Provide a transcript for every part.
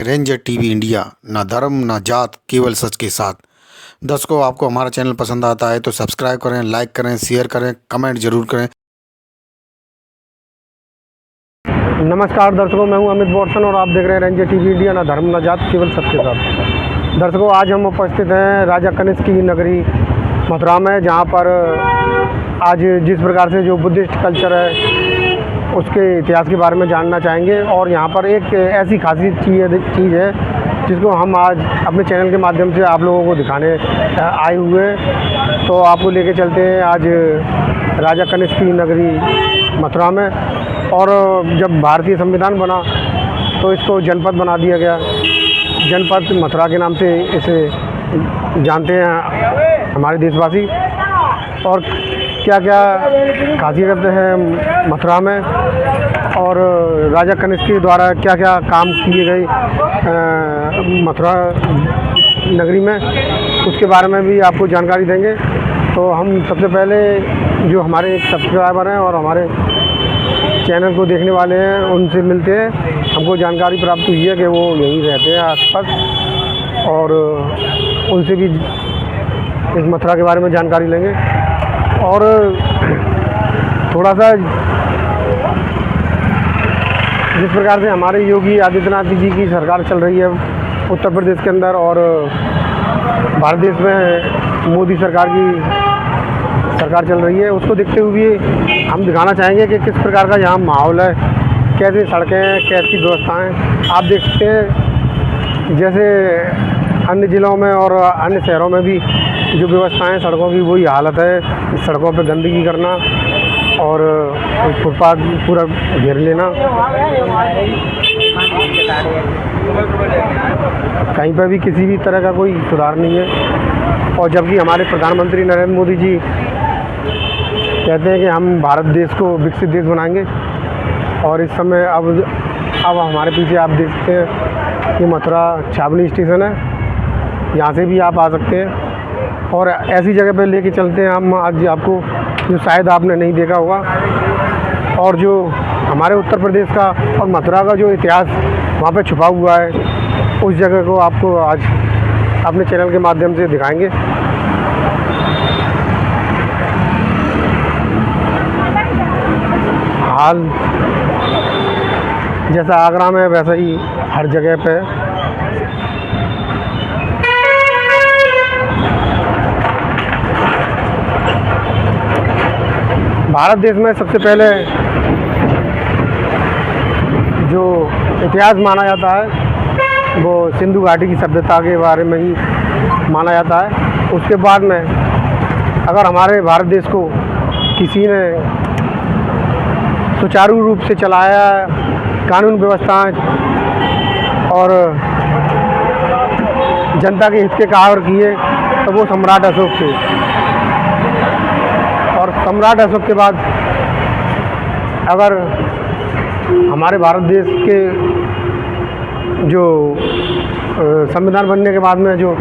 Ranger TV India, ना धर्म ना जात, केवल सच के साथ। दर्शकों, आपको हमारा चैनल पसंद आता है तो सब्सक्राइब करें, लाइक करें, शेयर करें, कमेंट जरूर करें। नमस्कार दर्शकों, मैं हूं अमित बोरसन और आप देख रहे हैं रेंजर टीवी इंडिया, ना धर्म ना जात, केवल सच के साथ। दर्शकों, आज हम उपस्थित हैं राजा कनिष्क की नगरी मथुरा में, जहां पर आज जिस प्रकार से जो बुद्धिस्ट कल्चर है उसके इतिहास के बारे में जानना चाहेंगे। और यहाँ पर एक ऐसी खासी चीज़ है जिसको हम आज अपने चैनल के माध्यम से आप लोगों को दिखाने आए हुए हैं। तो आपको लेके चलते हैं आज राजा कनिष्क की नगरी मथुरा में। और जब भारतीय संविधान बना तो इसको जनपद बना दिया गया, जनपद मथुरा के नाम से इसे जानते हैं हमारे देशवासी। और क्या क्या खासियत है मथुरा में और राजा कनिष्क के द्वारा क्या क्या काम किए गए मथुरा नगरी में, उसके बारे में भी आपको जानकारी देंगे। तो हम सबसे पहले जो हमारे एक सब्सक्राइबर हैं और हमारे चैनल को देखने वाले हैं उनसे मिलते हैं। हमको जानकारी प्राप्त हुई है कि वो यहीं रहते हैं आसपास, और उनसे भी इस मथुरा के बारे में जानकारी लेंगे। और थोड़ा सा जिस प्रकार से हमारे योगी आदित्यनाथ जी की सरकार चल रही है उत्तर प्रदेश के अंदर, और भारत देश में मोदी सरकार की सरकार चल रही है, उसको देखते हुए हम दिखाना चाहेंगे कि किस प्रकार का यहाँ माहौल है, कैसी सड़कें हैं, कैसी व्यवस्थाएं। आप देख सकते हैं जैसे अन्य ज़िलों में और अन्य शहरों में भी जो व्यवस्थाएं सड़कों की वही हालत है। सड़कों पर गंदगी करना और फुटपाथ पूरा घेर लेना, कहीं पर भी किसी भी तरह का कोई सुधार नहीं है। और जबकि हमारे प्रधानमंत्री नरेंद्र मोदी जी कहते हैं कि हम भारत देश को विकसित देश बनाएंगे, और इस समय अब हमारे पीछे आप देख सकते हैं कि मथुरा छावनी स्टेशन है, यहाँ से भी आप आ सकते हैं। और ऐसी जगह पे लेके चलते हैं हम आज आपको, जो शायद आपने नहीं देखा होगा, और जो हमारे उत्तर प्रदेश का और मथुरा का जो इतिहास वहाँ पे छुपा हुआ है, उस जगह को आपको आज अपने चैनल के माध्यम से दिखाएंगे। हाल जैसा आगरा में वैसा ही हर जगह पे भारत देश में सबसे पहले जो इतिहास माना जाता है वो सिंधु घाटी की सभ्यता के बारे में ही माना जाता है। उसके बाद में अगर हमारे भारत देश को किसी ने सुचारू रूप से चलाया, कानून व्यवस्थाएं और जनता के हित के कार्य किए, तो वो सम्राट अशोक थे। और सम्राट अशोक के बाद अगर हमारे भारत देश के जो संविधान बनने के बाद में जो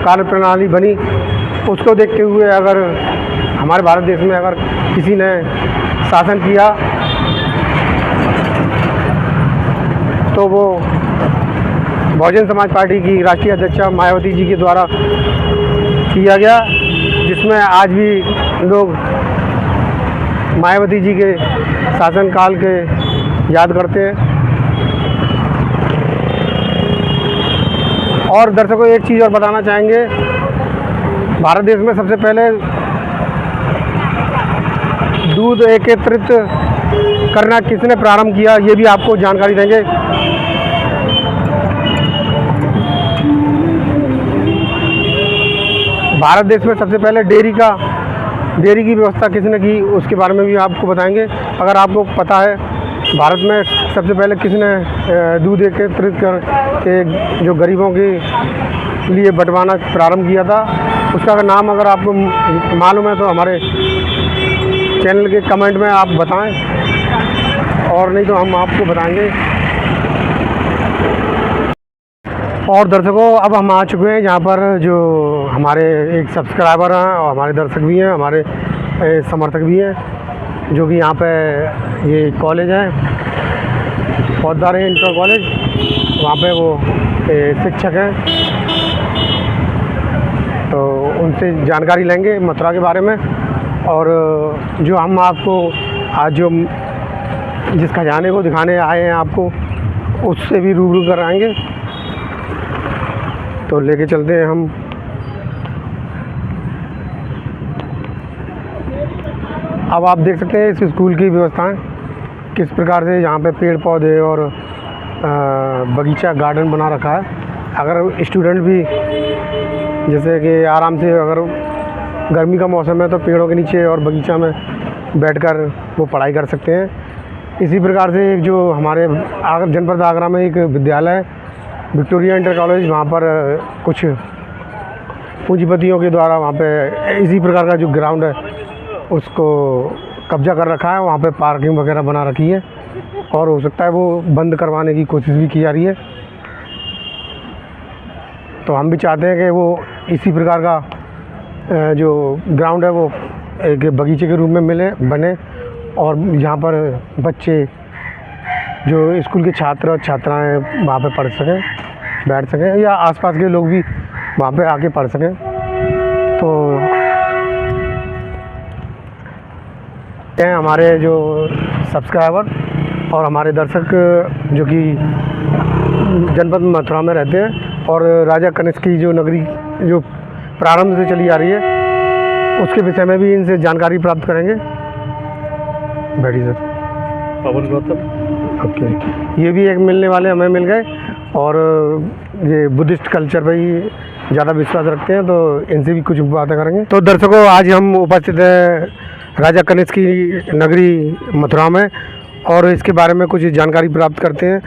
कार्य प्रणाली बनी, उसको देखते हुए अगर हमारे भारत देश में अगर किसी ने शासन किया तो वो बहुजन समाज पार्टी की राष्ट्रीय अध्यक्षा मायावती जी के द्वारा किया गया, जिसमें आज भी लोग मायावती जी के शासनकाल के याद करते हैं। और दर्शकों, एक चीज़ और बताना चाहेंगे, भारत देश में सबसे पहले दूध एकत्रित करना किसने प्रारंभ किया, ये भी आपको जानकारी देंगे। भारत देश में सबसे पहले डेयरी की व्यवस्था किसने की, उसके बारे में भी आपको बताएंगे। अगर आपको पता है भारत में सबसे पहले किसने दूध एकत्रित कर के जो गरीबों के लिए बंटवाना प्रारंभ किया था, उसका नाम अगर आपको मालूम है तो हमारे चैनल के कमेंट में आप बताएं, और नहीं तो हम आपको बताएंगे। और दर्शकों, अब हम आ चुके हैं जहाँ पर जो हमारे एक सब्सक्राइबर हैं और हमारे दर्शक भी हैं, हमारे समर्थक भी हैं, जो कि यहाँ पे ये कॉलेज है पौधार इंटर कॉलेज, वहाँ पे वो शिक्षक हैं, तो उनसे जानकारी लेंगे मथुरा के बारे में। और जो हम आपको आज जो जिस खजाने को दिखाने आए हैं आपको, उससे भी रूबरू कराएंगे। तो लेके चलते हैं हम। अब आप देख सकते हैं इस स्कूल की व्यवस्थाएं किस प्रकार से, यहाँ पे पेड़ पौधे और बगीचा गार्डन बना रखा है। अगर स्टूडेंट भी जैसे कि आराम से, अगर गर्मी का मौसम है तो पेड़ों के नीचे और बगीचा में बैठकर वो पढ़ाई कर सकते हैं। इसी प्रकार से एक जो हमारे जनपद आगरा में एक विद्यालय है, विक्टोरिया इंटर कॉलेज, वहाँ पर कुछ पूंजीपतियों के द्वारा वहाँ पे इसी प्रकार का जो ग्राउंड है उसको कब्जा कर रखा है। वहाँ पे पार्किंग वगैरह बना रखी है और हो सकता है वो बंद करवाने की कोशिश भी की जा रही है। तो हम भी चाहते हैं कि वो इसी प्रकार का जो ग्राउंड है वो एक बगीचे के रूप में बने और यहाँ पर बच्चे जो स्कूल के छात्र और छात्राएँ वहाँ पे पढ़ सकें, बैठ सकें, या आसपास के लोग भी वहाँ पे आके पढ़ सकें। तो हमारे जो सब्सक्राइबर और हमारे दर्शक जो कि जनपद मथुरा में रहते हैं और राजा कनिष्क की जो नगरी जो प्रारंभ से चली आ रही है उसके विषय में भी इनसे जानकारी प्राप्त करेंगे। बैठिए सर। पवन गौतम। ओके, ये भी एक मिलने वाले हमें मिल गए और ये बुद्धिस्ट कल्चर पर ही ज़्यादा विश्वास रखते हैं, तो इनसे भी कुछ बातें करेंगे। तो दर्शकों, आज हम उपस्थित हैं राजा कनिष्क की नगरी मथुरा में और इसके बारे में कुछ जानकारी प्राप्त करते हैं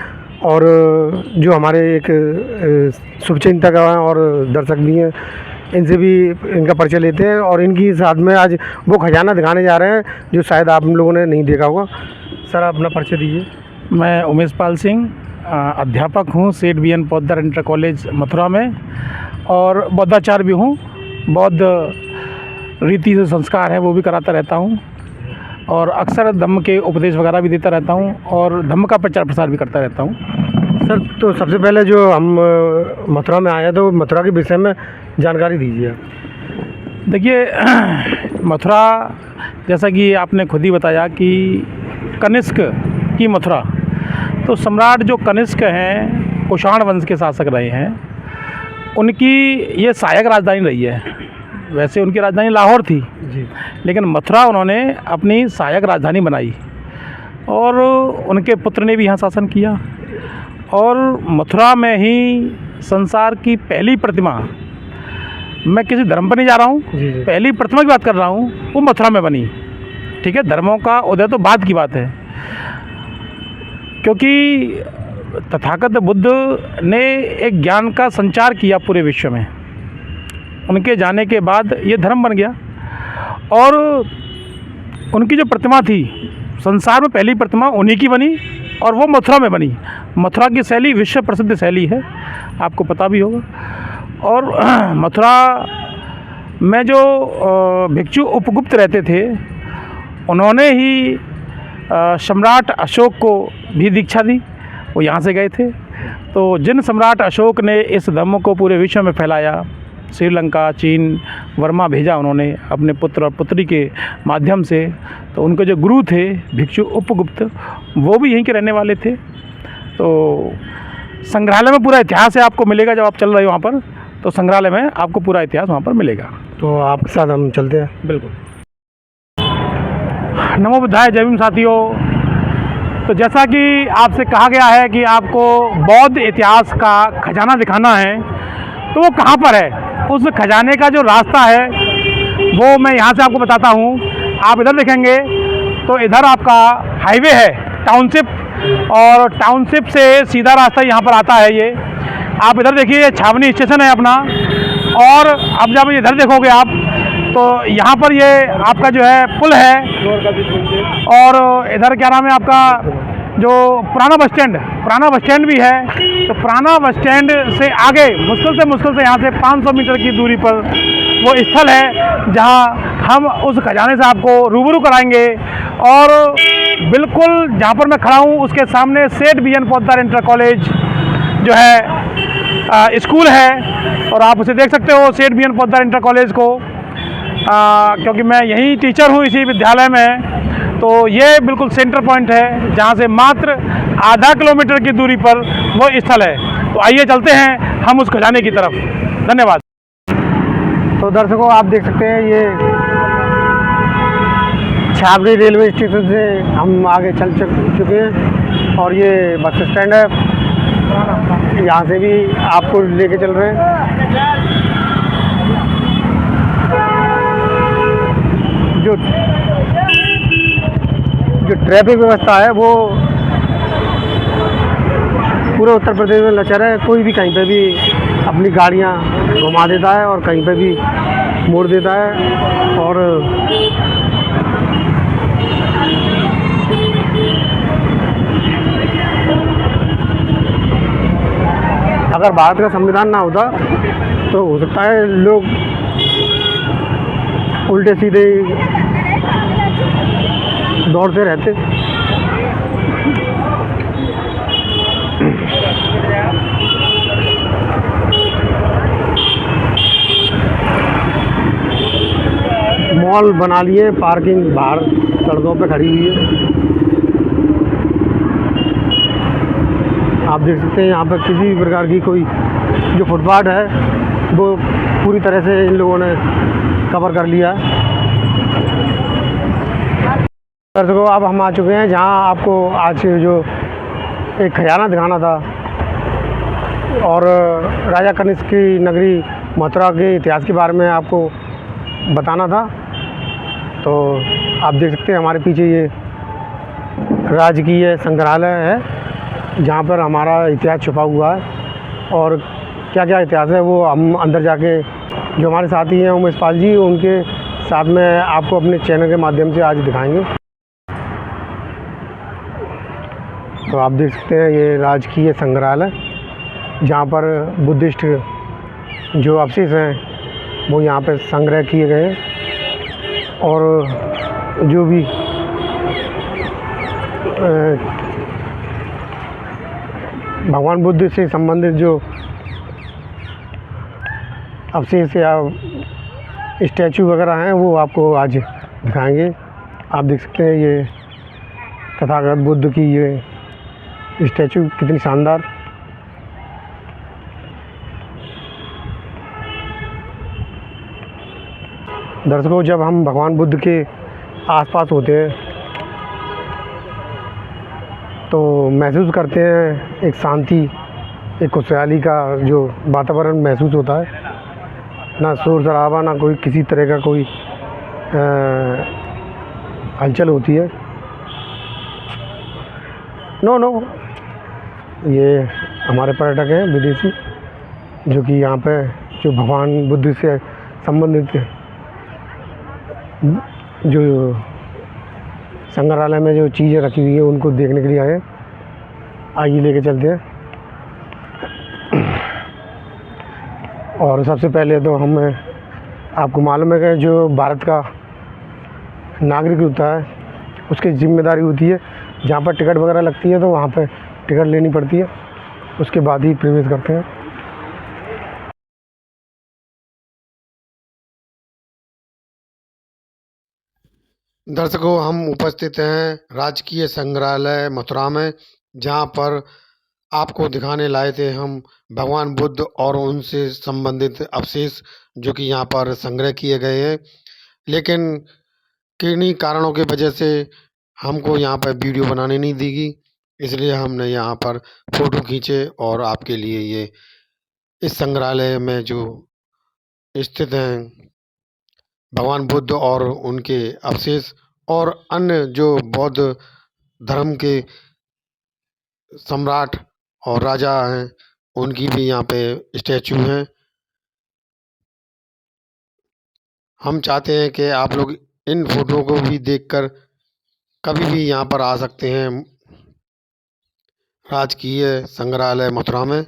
और जो हमारे एक शुभचिंतक हैं और दर्शक भी हैं, इनसे भी इनका परिचय लेते हैं और इनकी साथ में आज वो खजाना दिखाने जा रहे हैं जो शायद आप लोगों ने नहीं देखा होगा। सर, अपना परिचय दीजिए। मैं उमेश पाल सिंह, अध्यापक हूँ सेठ बी एन पौधार इंटर कॉलेज मथुरा में और बौद्धाचार्य भी हूँ। बौद्ध रीति से संस्कार है वो भी कराता रहता हूँ और अक्सर धम्म के उपदेश वगैरह भी देता रहता हूँ और धम्म का प्रचार प्रसार भी करता रहता हूँ। सर, तो सबसे पहले जो हम मथुरा में आए हैं तो मथुरा के विषय में जानकारी दीजिए। देखिए, मथुरा जैसा कि आपने खुद ही बताया कि कनिष्क की मथुरा, तो सम्राट जो कनिष्क हैं कुषाण वंश के शासक रहे हैं, उनकी ये सहायक राजधानी रही है। वैसे उनकी राजधानी लाहौर थी जी, लेकिन मथुरा उन्होंने अपनी सहायक राजधानी बनाई और उनके पुत्र ने भी यहाँ शासन किया और मथुरा में ही संसार की पहली प्रतिमा, मैं किसी धर्म पर नहीं जा रहा हूँ, पहली प्रतिमा की बात कर रहा हूँ, वो मथुरा में बनी। ठीक है, धर्मों का उदय तो बाद की बात है, क्योंकि तथागत बुद्ध ने एक ज्ञान का संचार किया पूरे विश्व में। उनके जाने के बाद ये धर्म बन गया और उनकी जो प्रतिमा थी, संसार में पहली प्रतिमा उन्हीं की बनी और वो मथुरा में बनी। मथुरा की शैली विश्व प्रसिद्ध शैली है, आपको पता भी होगा। और मथुरा में जो भिक्षु उपगुप्त रहते थे, उन्होंने ही सम्राट अशोक को भी दीक्षा दी, वो यहाँ से गए थे। तो जिन सम्राट अशोक ने इस धर्म को पूरे विश्व में फैलाया, श्रीलंका, चीन, वर्मा भेजा उन्होंने अपने पुत्र और पुत्री के माध्यम से, तो उनके जो गुरु थे भिक्षु उपगुप्त, वो भी यहीं के रहने वाले थे। तो संग्रहालय में पूरा इतिहास है, आपको मिलेगा जब आप चल रहे हो वहाँ पर, तो संग्रहालय में आपको पूरा इतिहास वहाँ पर मिलेगा। तो आपके साथ हम चलते हैं। बिल्कुल। नमो बुद्धाय, जय भीम साथियों। तो जैसा कि आपसे कहा गया है कि आपको बौद्ध इतिहास का खजाना दिखाना है, तो वो कहाँ पर है, उस खजाने का जो रास्ता है वो मैं यहाँ से आपको बताता हूँ। आप इधर देखेंगे तो इधर आपका हाईवे है, टाउनशिप, और टाउनशिप से सीधा रास्ता यहाँ पर आता है। ये आप इधर देखिए, छावनी स्टेशन है अपना, और अब जब इधर देखोगे आप तो यहाँ पर ये आपका जो है पुल है, और इधर क्या नाम है आपका जो पुराना बस स्टैंड भी है। तो पुराना बस स्टैंड से आगे मुश्किल से यहाँ से 500 मीटर की दूरी पर वो स्थल है जहाँ हम उस खजाने से आपको रूबरू कराएंगे। और बिल्कुल जहाँ पर मैं खड़ा हूँ उसके सामने सेठ बीएन पोद्दार इंटर कॉलेज जो है स्कूल है, और आप उसे देख सकते हो सेठ बीएन पोद्दार इंटर कॉलेज को, क्योंकि मैं यहीं टीचर हूँ इसी विद्यालय में। तो ये बिल्कुल सेंटर पॉइंट है जहाँ से मात्र आधा किलोमीटर की दूरी पर वो स्थल है। तो आइए चलते हैं हम उस खजाने की तरफ। धन्यवाद। तो दर्शकों आप देख सकते हैं ये छावनी रेलवे स्टेशन से हम आगे चल चुके हैं और ये बस स्टैंड है, यहाँ से भी आपको लेके चल रहे हैं। जो ट्रैफिक व्यवस्था है वो पूरे उत्तर प्रदेश में लचर है। कोई भी कहीं पे भी अपनी गाड़ियाँ घुमा देता है और कहीं पे भी मोड़ देता है। और अगर भारत का संविधान ना होता तो हो सकता है लोग उल्टे सीधे दौड़ते रहते। मॉल बना लिए, पार्किंग बाहर सड़कों पे खड़ी हुई है। आप देख सकते हैं यहाँ पर किसी भी प्रकार की कोई जो फुटपाथ है वो पूरी तरह से इन लोगों ने कवर कर लिया है। दर्शकों अब हम आ चुके हैं जहाँ आपको आज जो एक खजाना दिखाना था और राजा कनिष्क की नगरी मथुरा के इतिहास के बारे में आपको बताना था। तो आप देख सकते हैं हमारे पीछे ये राजकीय संग्रहालय है जहाँ पर हमारा इतिहास छुपा हुआ है। और क्या क्या इतिहास है वो हम अंदर जाके जो हमारे साथी हैं उमेश पाल जी, उनके साथ में आपको अपने चैनल के माध्यम से आज दिखाएंगे। तो आप देख सकते हैं ये राजकीय संग्रहालय जहाँ पर बुद्धिस्ट जो अवशेष हैं वो यहाँ पे संग्रह किए गए हैं। और जो भी भगवान बुद्ध से संबंधित जो अवशेष या स्टैचू वगैरह हैं वो आपको आज दिखाएंगे। आप देख सकते हैं ये तथागत बुद्ध की ये स्टैचू कितनी शानदार। दर्शकों जब हम भगवान बुद्ध के आसपास होते हैं तो महसूस करते हैं एक शांति, एक खुशहाली का जो वातावरण महसूस होता है। ना शोर शराबा, ना कोई किसी तरह का कोई हलचल होती है। नो ये हमारे पर्यटक हैं विदेशी जो कि यहाँ पे जो भगवान बुद्ध से संबंधित जो संग्रहालय में जो चीज़ें रखी हुई हैं उनको देखने के लिए आए। आइए लेके चलते हैं। और सबसे पहले तो हम आपको मालूम है कि जो भारत का नागरिक होता है उसकी जिम्मेदारी होती है जहाँ पर टिकट वगैरह लगती है तो वहाँ पे टिकट लेनी पड़ती है, उसके बाद ही प्रवेश करते हैं। दर्शकों हम उपस्थित हैं राजकीय संग्रहालय मथुरा में, जहाँ पर आपको दिखाने लाए थे हम भगवान बुद्ध और उनसे संबंधित अवशेष जो कि यहाँ पर संग्रह किए गए हैं। लेकिन किन्हीं कारणों की वजह से हमको यहाँ पर वीडियो बनाने नहीं दी गई, इसलिए हमने यहाँ पर फ़ोटो खींचे और आपके लिए ये इस संग्रहालय में जो स्थित हैं भगवान बुद्ध और उनके अवशेष और अन्य जो बौद्ध धर्म के सम्राट और राजा हैं उनकी भी यहाँ पे स्टैचू हैं। हम चाहते हैं कि आप लोग इन फोटो को भी देखकर कभी भी यहाँ पर आ सकते हैं राजकीय संग्रहालय मथुरा में,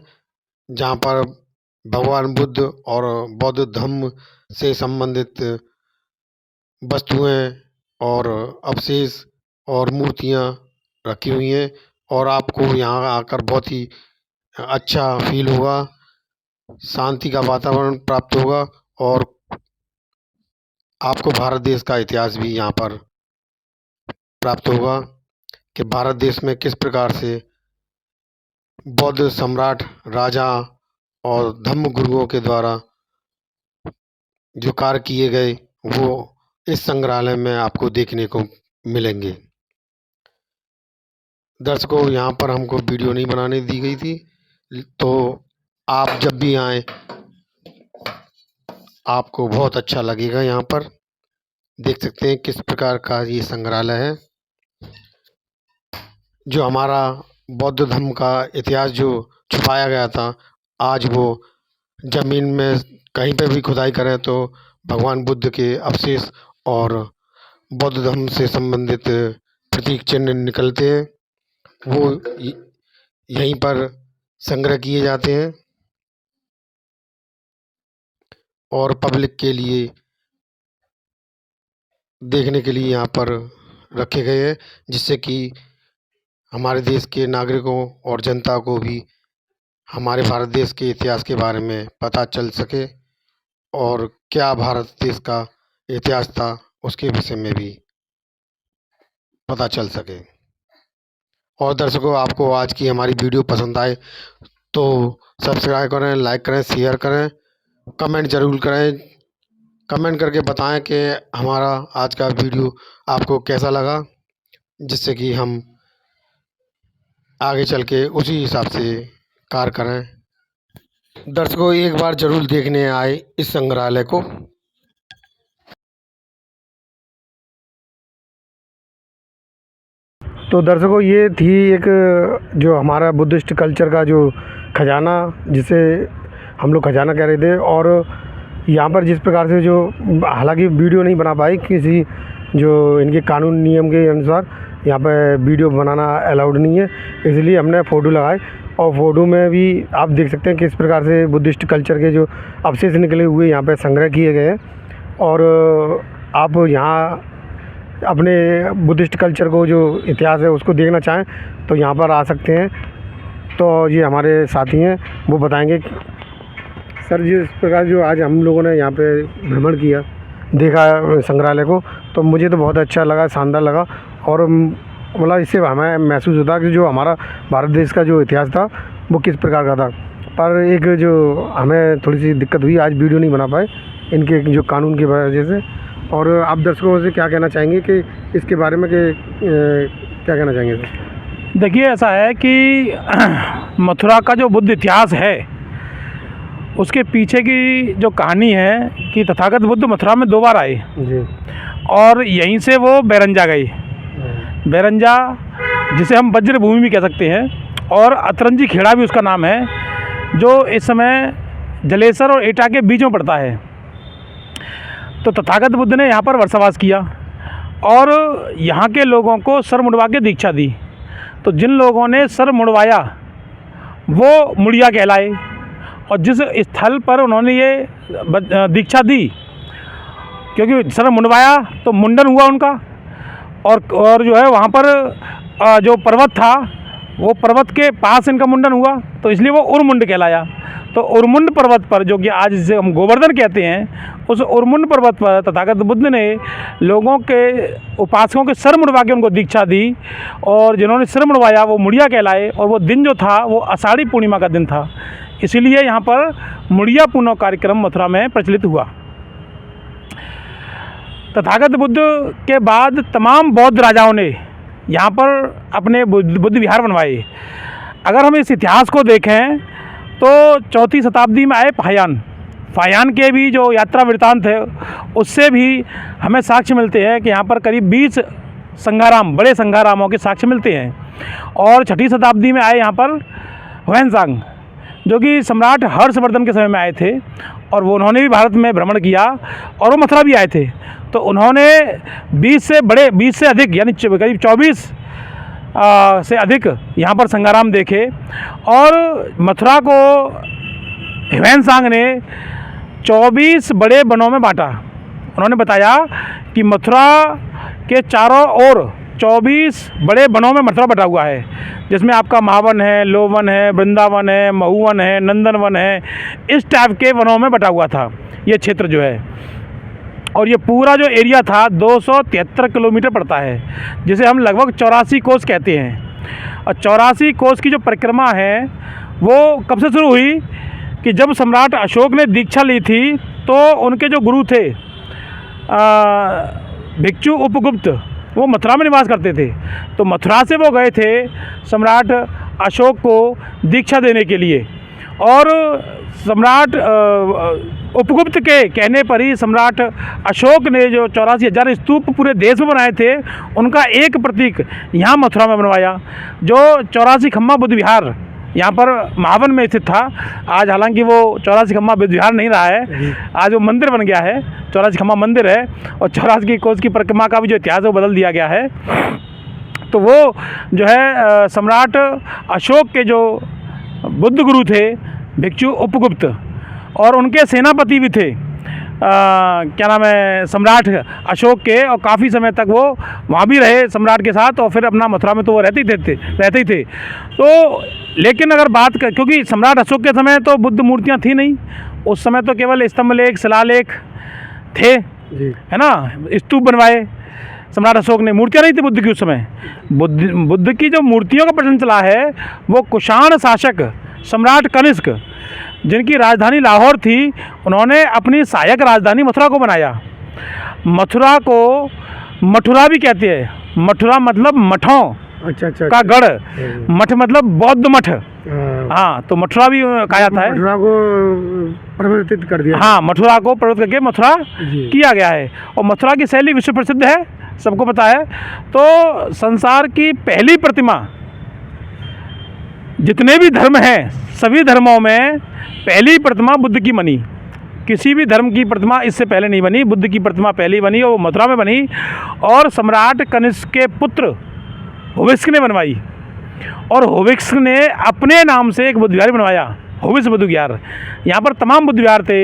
जहाँ पर भगवान बुद्ध और बौद्ध धम्म से संबंधित वस्तुएं और अवशेष और मूर्तियां रखी हुई हैं और आपको यहाँ आकर बहुत ही अच्छा फील होगा, शांति का वातावरण प्राप्त होगा और आपको भारत देश का इतिहास भी यहाँ पर प्राप्त होगा कि भारत देश में किस प्रकार से बौद्ध सम्राट, राजा और धम्म गुरुओं के द्वारा जो कार्य किए गए वो इस संग्रहालय में आपको देखने को मिलेंगे। दर्शकों, यहाँ पर हमको वीडियो नहीं बनाने दी गई थी, तो आप जब भी आएँ आपको बहुत अच्छा लगेगा। यहाँ पर देख सकते हैं किस प्रकार का ये संग्रहालय है। जो हमारा बौद्ध धर्म का इतिहास जो छुपाया गया था, आज वो ज़मीन में कहीं पे भी खुदाई करें तो भगवान बुद्ध के अवशेष और बौद्ध धर्म से संबंधित प्रतीक चिन्ह निकलते हैं। वो यहीं पर संग्रह किए जाते हैं और पब्लिक के लिए देखने के लिए यहाँ पर रखे गए हैं, जिससे कि हमारे देश के नागरिकों और जनता को भी हमारे भारत देश के इतिहास के बारे में पता चल सके और क्या भारत देश का इतिहास था उसके विषय में भी पता चल सके। और दर्शकों, आपको आज की हमारी वीडियो पसंद आए तो सब्सक्राइब करें, लाइक करें, शेयर करें, कमेंट ज़रूर करें। कमेंट करके बताएं कि हमारा आज का वीडियो आपको कैसा लगा, जिससे कि हम आगे चल के उसी हिसाब से कार्य करें। दर्शकों, एक बार ज़रूर देखने आए इस संग्रहालय को। तो दर्शकों, ये थी एक जो हमारा बुद्धिस्ट कल्चर का जो खजाना, जिसे हम लोग खजाना कह रहे थे। और यहाँ पर जिस प्रकार से जो हालांकि वीडियो नहीं बना पाई, किसी जो इनके कानून नियम के अनुसार यहाँ पे वीडियो बनाना अलाउड नहीं है, इसलिए हमने फ़ोटो लगाए। और फ़ोटो में भी आप देख सकते हैं किस प्रकार से बुद्धिस्ट कल्चर के जो अवशेष निकले हुए यहाँ पे संग्रह किए गए हैं। और आप यहाँ अपने बुद्धिस्ट कल्चर को जो इतिहास है उसको देखना चाहें तो यहाँ पर आ सकते हैं। तो ये हमारे साथी हैं, वो बताएंगे। सर, जिस प्रकार जो आज हम लोगों ने यहाँ पे भ्रमण किया, देखा संग्रहालय को, तो मुझे तो बहुत अच्छा लगा, शानदार लगा। और मतलब इससे हमें महसूस होता कि जो हमारा भारत देश का जो इतिहास था वो किस प्रकार का था। पर एक जो हमें थोड़ी सी दिक्कत हुई, आज वीडियो नहीं बना पाए इनके जो कानून की वजह से। और आप दर्शकों से क्या कहना चाहेंगे कि इसके बारे में क्या कहना चाहेंगे सर? देखिए, ऐसा है कि मथुरा का जो बुद्ध इतिहास है उसके पीछे की जो कहानी है कि तथागत बुद्ध मथुरा में 2 बार आए जी, और यहीं से वो बैरंजा गए। बैरंजा, जिसे हम वज्र भूमि भी कह सकते हैं, और अतरंजी खेड़ा भी उसका नाम है, जो इस समय जलेसर और एटा के बीच में पड़ता है। तो तथागत बुद्ध ने यहाँ पर वर्षावास किया और यहाँ के लोगों को सर मुड़वा के दीक्षा दी। तो जिन लोगों ने सर मुड़वाया वो मुड़िया कहलाए, और जिस स्थल पर उन्होंने ये दीक्षा दी, क्योंकि सर मुंडवाया तो मुंडन हुआ उनका, और जो है वहाँ पर जो पर्वत था वो पर्वत के पास इनका मुंडन हुआ, तो इसलिए वो उरमुंड कहलाया। तो उरमुंड पर्वत पर, जो कि आज जिसे हम गोवर्धन कहते हैं, उस उरमुंड पर्वत पर तथागत बुद्ध ने लोगों के उपासकों के सर मुड़वा के उनको दीक्षा दी, और जिन्होंने सिर मुड़वाया वो मुड़िया कहलाए। और वो दिन जो था वो आषाढ़ी पूर्णिमा का दिन था, इसीलिए यहाँ पर मुड़िया पूर्णिमा कार्यक्रम मथुरा में प्रचलित हुआ। तथागत बुद्ध के बाद तमाम बौद्ध राजाओं ने यहाँ पर अपने बुद्ध विहार बनवाए। अगर हम इस इतिहास को देखें तो 4वीं शताब्दी में आए फाहियान के भी जो यात्रा वृत्तांत है उससे भी हमें साक्ष्य मिलते हैं कि यहाँ पर करीब 20 संघाराम, बड़े संघारामों के साक्ष्य मिलते हैं। और 6वीं शताब्दी में आए यहाँ पर हुएनसांग, जो कि सम्राट हर्षवर्धन के समय में आए थे, और वो उन्होंने भी भारत में भ्रमण किया और वो मथुरा भी आए थे। तो उन्होंने 20 से अधिक यानी करीब 24 से अधिक यहाँ पर संघाराम देखे। और मथुरा को हुएनसांग ने 24 बड़े वनों में बांटा। उन्होंने बताया कि मथुरा के चारों ओर 24 बड़े वनों में मथुरा बटा हुआ है, जिसमें आपका महावन है, लोवन है, वृंदावन है, महुवन है, नंदनवन है, इस टाइप के वनों में बटा हुआ था ये क्षेत्र जो है। और ये पूरा जो एरिया था 273 किलोमीटर पड़ता है, जिसे हम लगभग 84 कोस कहते हैं। और 84 कोस की जो परिक्रमा है वो कब से शुरू हुई कि जब सम्राट अशोक ने दीक्षा ली थी तो उनके जो गुरु थे भिक्षु उपगुप्त, वो मथुरा में निवास करते थे। तो मथुरा से वो गए थे सम्राट अशोक को दीक्षा देने के लिए, और सम्राट उपगुप्त के कहने पर ही सम्राट अशोक ने जो 84,000 स्तूप पूरे देश में बनाए थे, उनका एक प्रतीक यहाँ मथुरा में बनवाया, जो 84 खम्मा बुद्ध विहार यहाँ पर महावन में स्थित था। आज हालांकि वो 84 खम्मा बुद्ध विहार नहीं रहा है, आज वो मंदिर बन गया है, 84 खम्मा मंदिर है, और 84 कोस की परिक्रमा का भी जो इतिहास है वो बदल दिया गया है। तो वो जो है सम्राट अशोक के जो बुद्ध गुरु थे भिक्षु उपगुप्त, और उनके सेनापति भी थे क्या नाम है सम्राट अशोक के, और काफ़ी समय तक वो वहाँ भी रहे सम्राट के साथ, और फिर अपना मथुरा में तो वो रहते ही थे। तो लेकिन अगर बात कर, क्योंकि सम्राट अशोक के समय तो बुद्ध मूर्तियाँ थी नहीं, उस समय तो केवल स्तंभलेख शिलालेख थे, है ना, स्तूप बनवाए सम्राट अशोक ने, मूर्तियाँ नहीं थी बुद्ध की उस समय। बुद्ध की जो मूर्तियों का प्रचलन चला है वो कुषाण शासक सम्राट कनिष्क, जिनकी राजधानी लाहौर थी, उन्होंने अपनी सहायक राजधानी मथुरा को बनाया। मथुरा को मथुरा भी कहते हैं, मथुरा मतलब मठों अच्छा का गढ़, मठ मतलब बौद्ध मठ। हाँ, तो मथुरा भी कहा जाता है, मथुरा को परिवर्तित कर दिया। हाँ, मथुरा को परिवर्तित करके मथुरा किया गया है। और मथुरा की शैली विश्व प्रसिद्ध है, सबको पता है। तो संसार की पहली प्रतिमा, जितने भी धर्म हैं सभी धर्मों में पहली प्रतिमा बुद्ध की बनी, किसी भी धर्म की प्रतिमा इससे पहले नहीं बनी, बुद्ध की प्रतिमा पहली बनी, और वो मथुरा में बनी, और सम्राट कनिष्क के पुत्र हुविस्क ने बनवाई, और हुविस्क ने अपने नाम से एक बुद्ध विहार बनवाया, हुविस्क बुद्ध विहार। यहाँ पर तमाम बुद्ध विहार थे,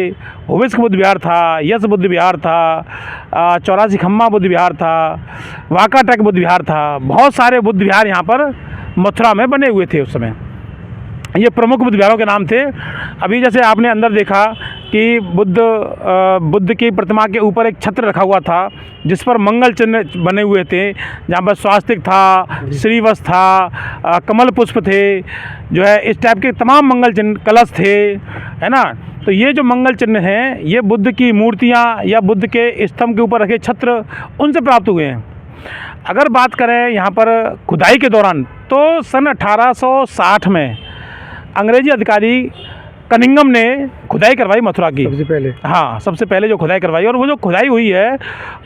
हुविस्क बुद्ध विहार था, यश बुद्ध विहार था, 84 खम्मा बुद्ध विहार था, वाकाटक बुद्ध विहार था, बहुत सारे बुद्ध विहार यहाँ पर मथुरा में बने हुए थे उस समय। ये प्रमुख बुद्ध विहारों के नाम थे। अभी जैसे आपने अंदर देखा कि बुद्ध की प्रतिमा के ऊपर एक छत्र रखा हुआ था, जिस पर मंगल चिन्ह बने हुए थे, जहाँ पर स्वास्तिक था, श्रीवत्स था, कमल पुष्प थे, जो है इस टाइप के तमाम मंगल चिन्ह, कलश थे, है ना। तो ये जो मंगल चिन्ह हैं ये बुद्ध की मूर्तियाँ या बुद्ध के स्तंभ के ऊपर रखे छत्र, उनसे प्राप्त हुए हैं। अगर बात करें यहाँ पर खुदाई के दौरान, तो सन 1860 में अंग्रेजी अधिकारी कनिंगम ने खुदाई करवाई मथुरा की, सबसे पहले। हाँ, सबसे पहले जो खुदाई करवाई, और वो जो खुदाई हुई है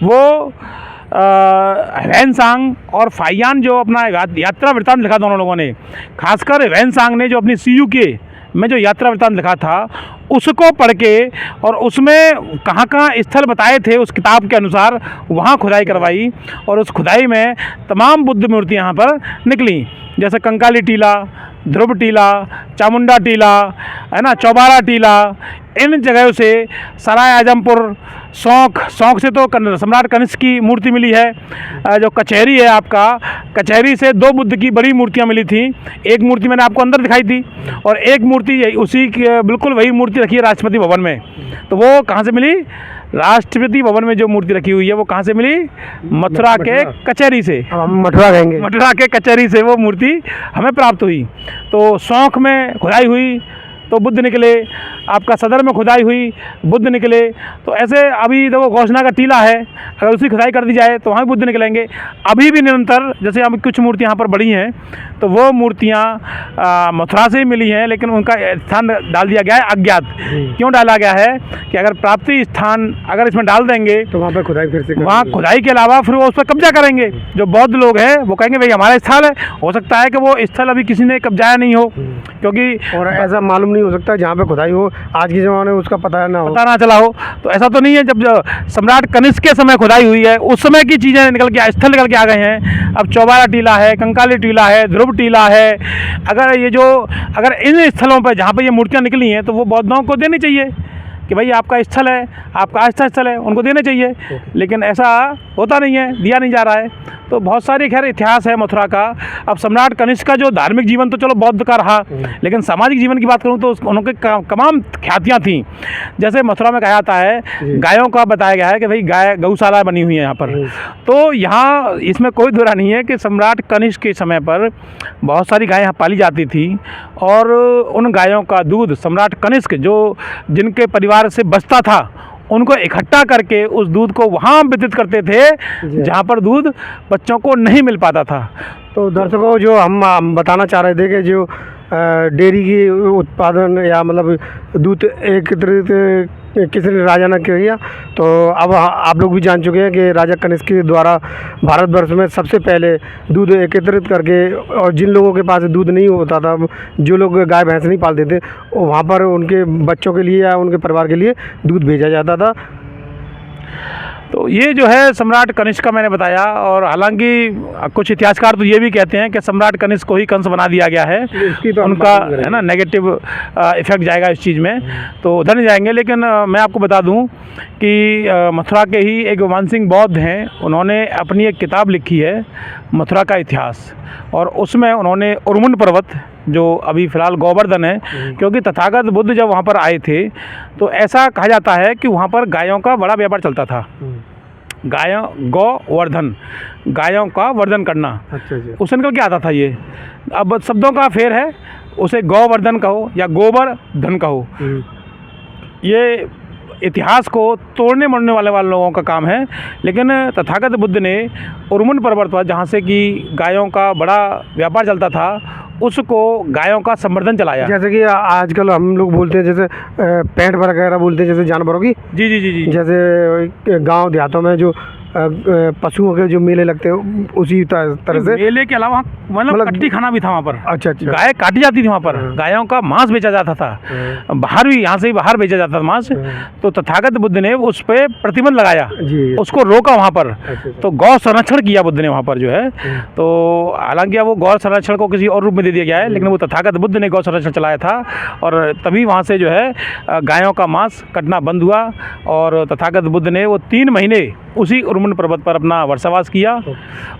वो ह्वेनसांग और फाइयान जो अपना यात्रा वृत्तांत लिखा दोनों लोगों ने, खासकर ह्वेनसांग ने जो अपनी CUK में जो यात्रा वृत्तांत लिखा था उसको पढ़ के, और उसमें कहाँ कहाँ स्थल बताए थे उस किताब के अनुसार वहाँ खुदाई करवाई, और उस खुदाई में तमाम बुद्ध मूर्तियाँ यहाँ पर निकली, जैसे कंकाली टीला, ध्रुव टीला, चामुंडा टीला, है ना, चौबारा टीला, इन जगहों से सराय आजमपुर, सौंख से तो सम्राट कनिष्क की मूर्ति मिली है। जो कचहरी है आपका, कचहरी से 2 बुद्ध की बड़ी मूर्तियां मिली थी, एक मूर्ति मैंने आपको अंदर दिखाई थी, और एक मूर्ति उसी बिल्कुल वही मूर्ति रखी है राष्ट्रपति भवन में। तो वो कहाँ से मिली? राष्ट्रपति भवन में जो मूर्ति रखी हुई है वो कहाँ से मिली? मथुरा के कचहरी से। हम मथुरा कहेंगे, मथुरा के कचहरी से वो मूर्ति हमें प्राप्त हुई। तो सौंख में खुदाई हुई तो बुद्ध निकले, आपका सदर में खुदाई हुई बुद्ध निकले। तो ऐसे अभी देखो घोषणा का टीला है, अगर उसकी खुदाई कर दी जाए तो वहाँ भी बुद्ध निकलेंगे। अभी भी निरंतर जैसे हम कुछ मूर्तियाँ यहाँ पर बड़ी हैं, तो वो मूर्तियाँ मथुरा से ही मिली हैं, लेकिन उनका स्थान डाल दिया गया है अज्ञात। क्यों डाला गया है कि अगर प्राप्ति स्थान अगर इसमें डाल देंगे तो वहाँ पर खुदाई फिर से, वहाँ खुदाई के अलावा फिर वो उस पर कब्जा करेंगे। जो बौद्ध लोग हैं वो कहेंगे भाई हमारा स्थल है, हो सकता है कि वो स्थल अभी किसी ने कब्जाया नहीं हो, क्योंकि और ऐसा मालूम नहीं हो सकता जहाँ पे खुदाई हो आज के ज़माने में उसका पता ना चला हो। तो ऐसा तो नहीं है, जब सम्राट कनिष्क के समय खुदाई हुई है उस समय की चीज़ें निकल के स्थल निकल के आ गए हैं। अब चौबारा टीला है, कंकाली टीला है, ध्रुव टीला है। अगर इन स्थलों पर जहाँ पर ये मूर्तियाँ निकली हैं तो वो बौद्धों को देनी चाहिए, कि भाई आपका स्थल है, आपका आस्था स्थल है, उनको देने चाहिए, लेकिन ऐसा होता नहीं है, दिया नहीं जा रहा है। तो बहुत सारी खैर इतिहास है मथुरा का। अब सम्राट कनिष्क का जो धार्मिक जीवन तो चलो बौद्ध का रहा, लेकिन सामाजिक जीवन की बात करूँ तो उनके तमाम ख्यातियाँ थीं। जैसे मथुरा में कहा जाता है, गायों का बताया गया है कि भाई गाय गौशाला बनी हुई है यहाँ पर। तो यहाँ इसमें कोई दोहरा नहीं है कि सम्राट कनिष्क के समय पर बहुत सारी गायें यहाँ पाली जाती थी, और उन गायों का दूध सम्राट कनिष्क जो जिनके परिवार से बचता था, उनको इकट्ठा करके उस दूध को वहाँ वितरित करते थे जहाँ पर दूध बच्चों को नहीं मिल पाता था। तो दर्शकों, जो हम बताना चाह रहे थे कि जो डेयरी की उत्पादन या मतलब दूध एकत्रित किसी ने राजा ने किया, तो अब आप लोग भी जान चुके हैं कि राजा कनिष्क के द्वारा भारतवर्ष में सबसे पहले दूध एकत्रित करके, और जिन लोगों के पास दूध नहीं होता था, जो लोग गाय भैंस नहीं पालते थे, वहाँ पर उनके बच्चों के लिए या उनके परिवार के लिए दूध भेजा जाता था। तो ये जो है सम्राट कनिष्क का मैंने बताया, और हालांकि कुछ इतिहासकार तो ये भी कहते हैं कि सम्राट कनिष्क को ही कंस बना दिया गया है, तो उनका है ना नेगेटिव इफेक्ट जाएगा इस चीज़ में, तो उधर नहीं जाएंगे। लेकिन मैं आपको बता दूं कि मथुरा के ही एक मानसिंह बौद्ध हैं, उन्होंने अपनी एक किताब लिखी है मथुरा का इतिहास, और उसमें उन्होंने उर्मुंड पर्वत, जो अभी फ़िलहाल गोवर्धन है, क्योंकि तथागत बुद्ध जब वहाँ पर आए थे तो ऐसा कहा जाता है कि वहाँ पर गायों का बड़ा व्यापार चलता था। गोवर्धन, गायों का वर्धन करना। अच्छा जी। उससे निकल के आता था ये। अब शब्दों का फेर है, उसे गोवर्धन कहो या गोबर धन कहो, ये इतिहास को तोड़ने मोड़ने वाले लोगों का काम है। लेकिन तथागत बुद्ध ने उर्मुंड पर्वत पर, जहाँ से कि गायों का बड़ा व्यापार चलता था, उसको गायों का संवर्धन चलाया। जैसे कि आजकल हम लोग बोलते हैं, जैसे पैंट वगैरह बोलते हैं, जैसे जानवरों की। जी जी जी जी। जैसे गांव देहातों में जो पशुओं के जो मेले लगते हैं, उसी तरह से मेले के अलावा मतलब कट्टी खाना भी था वहाँ पर। अच्छा अच्छा। गाय काटी जाती थी वहाँ पर, गायों का मांस बेचा जाता था, बाहर भी, यहाँ से ही बाहर बेचा जाता था मांस। तो तथागत बुद्ध ने उस पर प्रतिबंध लगाया, उसको रोका वहाँ पर। तो गौ संरक्षण किया बुद्ध ने वहाँ पर जो है। तो हालांकि अब वो गौ संरक्षण को किसी और रूप में दे दिया गया है, लेकिन वो तथागत बुद्ध ने गौ संरक्षण चलाया था, और तभी वहाँ से जो है गायों का मांस कटना बंद हुआ। और तथागत बुद्ध ने वो 3 महीने उसी उर्मुंड पर्वत पर अपना वर्षावास किया,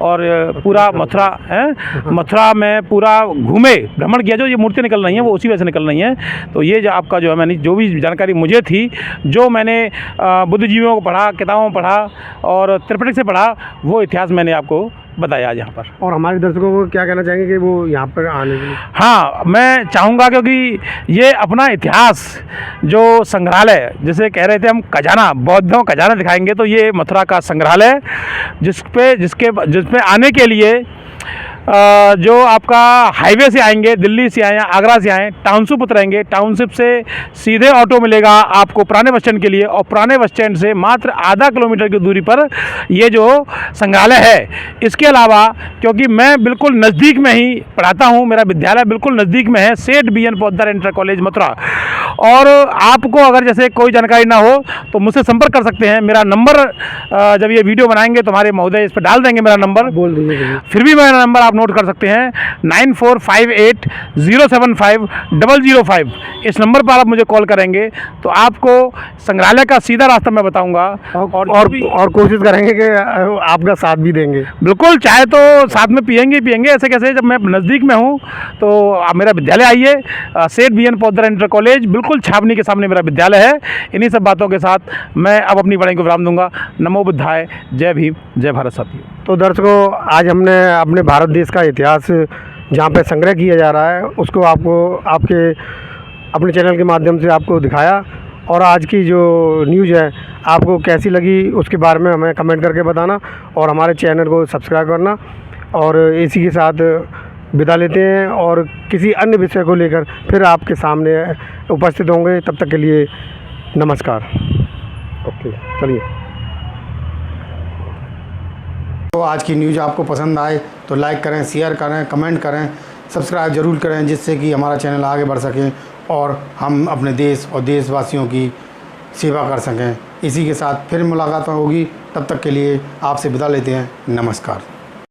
और पूरा मथुरा में पूरा घूमे, भ्रमण किया। जो ये मूर्तियाँ निकल रही हैं वो उसी वजह से निकल रही हैं। तो ये जो आपका जो है, मैंने जो भी जानकारी मुझे थी, जो मैंने बुद्धिजीवियों को पढ़ा, किताबों में पढ़ा और त्रिपिटक से पढ़ा, वो इतिहास मैंने आपको बताया आज यहाँ पर। और हमारे दर्शकों को क्या कहना चाहेंगे कि वो यहाँ पर आने के लिए? हाँ, मैं चाहूँगा, क्योंकि ये अपना इतिहास जो संग्रहालय, जैसे कह रहे थे हम खजाना, बौद्धों का खजाना दिखाएंगे, तो ये मथुरा का संग्रहालय, जिसमें आने के लिए जो आपका हाईवे से आएंगे, दिल्ली से आए, आगरा से आए, टाउनशिप उतरेंगे, टाउनशिप से सीधे ऑटो मिलेगा आपको पुराने बस स्टैंड के लिए, और पुराने बस स्टैंड से मात्र आधा किलोमीटर की दूरी पर ये जो संग्रहालय है। इसके अलावा, क्योंकि मैं बिल्कुल नज़दीक में ही पढ़ाता हूँ, मेरा विद्यालय बिल्कुल नज़दीक में है, सेठ BN Poddar inter college Mathura, और आपको अगर जैसे कोई जानकारी ना हो तो मुझसे संपर्क कर सकते हैं। मेरा नंबर जब ये वीडियो बनाएंगे तो हमारे महोदय इस पर डाल देंगे, मेरा नंबर बोल दीजिए। फिर भी मेरा नंबर आप नोट कर सकते हैं, 9458075005। इस नंबर पर आप मुझे कॉल करेंगे तो आपको संग्रहालय का सीधा रास्ता मैं बताऊंगा, और कोशिश करेंगे कि आपका साथ भी देंगे। बिल्कुल, चाहे तो साथ में पियेंगे, ऐसे कैसे, जब मैं नज़दीक में हूँ तो आप मेरा विद्यालय आइए, सेठ BN पोद्दार इंटर कॉलेज, बिल्कुल छावनी के सामने मेरा विद्यालय है। इन्हीं सब बातों के साथ मैं अब अपनी वाणी को विराम दूंगा। नमो बुद्धाय, जय भीम, जय भारत साथियों। तो दर्शकों, आज हमने अपने भारत देश का इतिहास जहाँ पे संग्रह किया जा रहा है, उसको आपको आपके अपने चैनल के माध्यम से आपको दिखाया। और आज की जो न्यूज़ है आपको कैसी लगी, उसके बारे में हमें कमेंट करके बताना, और हमारे चैनल को सब्सक्राइब करना। और इसी के साथ विदा लेते हैं, और किसी अन्य विषय को लेकर फिर आपके सामने उपस्थित होंगे। तब तक के लिए नमस्कार। ओके, चलिए। तो आज की न्यूज़ आपको पसंद आए तो लाइक करें, शेयर करें, कमेंट करें, सब्सक्राइब ज़रूर करें, जिससे कि हमारा चैनल आगे बढ़ सके और हम अपने देश और देशवासियों की सेवा कर सकें। इसी के साथ फिर मुलाकात होगी, तब तक के लिए आपसे विदा लेते हैं। नमस्कार।